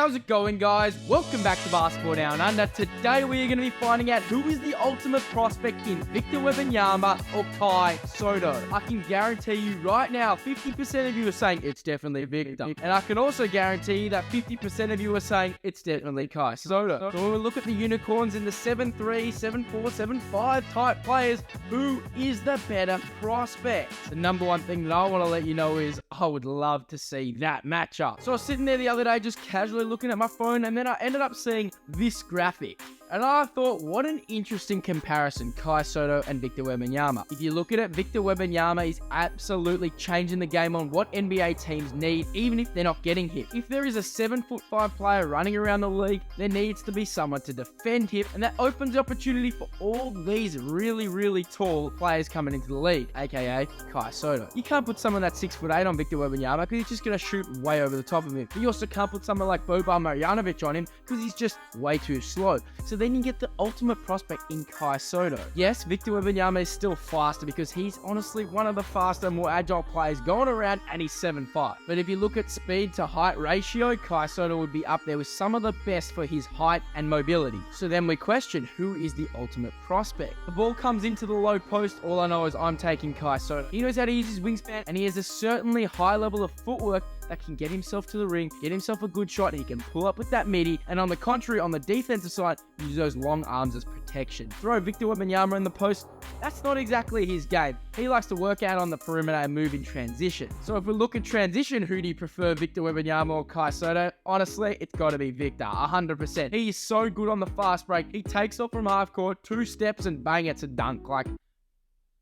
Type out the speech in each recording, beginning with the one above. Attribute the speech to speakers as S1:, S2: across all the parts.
S1: How's it going, guys? Welcome back to Basketball Down Under. Today we are going to be finding out who is the ultimate prospect in Victor Wembanyama or Kai Sotto. I can guarantee you right now 50% of you are saying it's definitely Victor. And I can also guarantee you that 50% of you are saying it's definitely Kai Sotto. So when we look at the unicorns in the 7'3", 7'4", 7'5" type players, who is the better prospect? The number one thing that I want to let you know is I would love to see that matchup. So I was sitting there the other day just casually looking at my phone, and then I ended up seeing this graphic. And I thought, what an interesting comparison, Kai Sotto and Victor Wembanyama. If you look at it, Victor Wembanyama is absolutely changing the game on what NBA teams need, even if they're not getting hit. If there is a 7'5" player running around the league, there needs to be someone to defend him, and that opens the opportunity for all these really tall players coming into the league, aka Kai Sotto. You can't put someone that's 6'8" on Victor Wembanyama because he's just going to shoot way over the top of him. But you also can't put someone like Boban Marjanovic on him because he's just way too slow. So then you get the ultimate prospect in Kai Sotto. Yes, Victor Wembanyama is still faster because he's honestly one of the faster, more agile players going around, and he's 7'5". But if you look at speed to height ratio, Kai Sotto would be up there with some of the best for his height and mobility. So then we question, who is the ultimate prospect? The ball comes into the low post, all I know is I'm taking Kai Sotto. He knows how to use his wingspan, and he has a certainly high level of footwork that can get himself to the ring, get himself a good shot, and he can pull up with that midi, and on the contrary, on the defensive side, use those long arms as protection. Throw Victor Wembanyama in the post, that's not exactly his game. He likes to work out on the perimeter and move in transition. So if we look at transition, who do you prefer, Victor Wembanyama or Kai Sotto? Honestly, it's got to be Victor, 100%. He is so good on the fast break. He takes off from half court, 2 steps, and bang, it's a dunk. Like,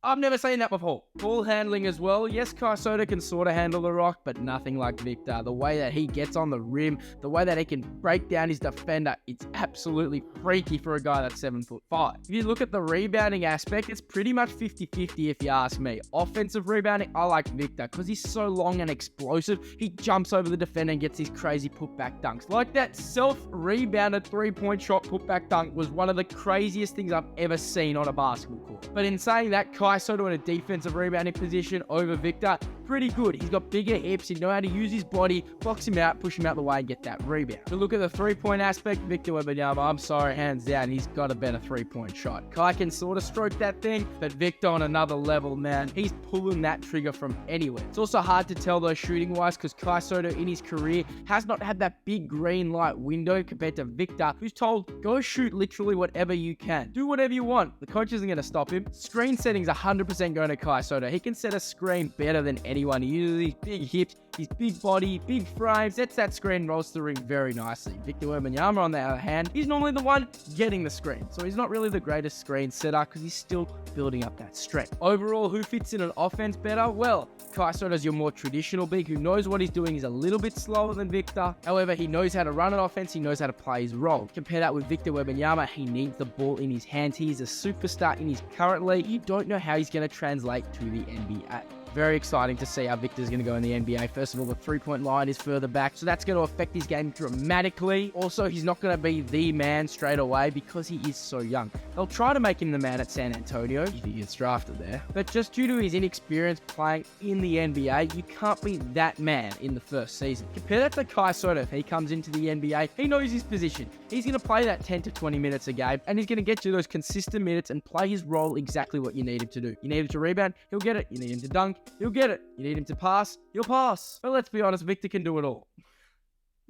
S1: I've never seen that before. Ball handling as well. Yes, Kai Sotto can sort of handle the rock, but nothing like Victor. The way that he gets on the rim, the way that he can break down his defender, it's absolutely freaky for a guy that's 7'5". If you look at the rebounding aspect, it's pretty much 50-50 if you ask me. Offensive rebounding, I like Victor because he's so long and explosive. He jumps over the defender and gets these crazy putback dunks. Like that self-rebounded 3-point shot putback dunk was one of the craziest things I've ever seen on a basketball court. But in saying that, Kai Sotto in a defensive rebounding position over Victor, pretty good. He's got bigger hips, he knows how to use his body, box him out, push him out the way, and get that rebound. To look at the 3-point aspect, Victor Wembanyama, I'm sorry, hands down, he's got a better 3-point shot. Kai can sort of stroke that thing, but Victor on another level, man, he's pulling that trigger from anywhere. It's also hard to tell though shooting-wise because Kai Sotto in his career has not had that big green light window compared to Victor, who's told, go shoot literally whatever you can. Do whatever you want. The coach isn't going to stop him. Screen setting's 100% going to Kai Sotto. He can set a screen better than anyone. He uses these big hips, his big body, big frame, sets that screen, rolls to the ring very nicely. Victor Wembanyama, on the other hand, he's normally the one getting the screen. So he's not really the greatest screen setter because he's still building up that strength. Overall, who fits in an offense better? Well, Kai Sotto's your more traditional big who knows what he's doing. He's a little bit slower than Victor. However, he knows how to run an offense. He knows how to play his role. Compare that with Victor Wembanyama. He needs the ball in his hands. He is a superstar in his current league. You don't know how he's going to translate to the NBA. Very exciting to see how Victor's going to go in the NBA. First of all, the 3-point line is further back, so that's going to affect his game dramatically. Also, he's not going to be the man straight away because he is so young. They'll try to make him the man at San Antonio if he gets drafted there. But just due to his inexperience playing in the NBA, you can't be that man in the first season. Compare that to Kai Sotto. If he comes into the NBA, he knows his position. He's going to play that 10 to 20 minutes a game, and he's going to get you those consistent minutes and play his role exactly what you need him to do. You need him to rebound, he'll get it. You need him to dunk, he'll get it. You need him to pass, he'll pass. But let's be honest, Victor can do it all.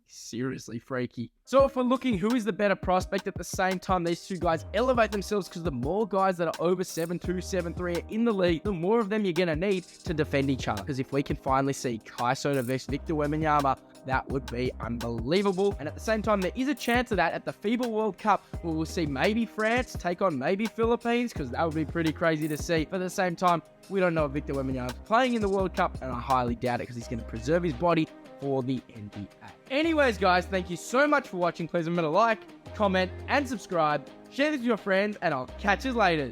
S1: Seriously freaky. So if we're looking who is the better prospect, at the same time these two guys elevate themselves because the more guys that are over 7'2", 7'3" are in the league, the more of them you're going to need to defend each other. Because if we can finally see Kai Sotto versus Victor Wembanyama, that would be unbelievable. And at the same time, there is a chance of that at the FIBA World Cup, where we'll see maybe France take on maybe Philippines, because that would be pretty crazy to see. But at the same time, we don't know if Victor Wembanyama is playing in the World Cup, and I highly doubt it because he's going to preserve his body for the NBA. Anyways, guys, thank you so much for watching. Please remember to like, comment, and subscribe. Share this with your friends, and I'll catch you later.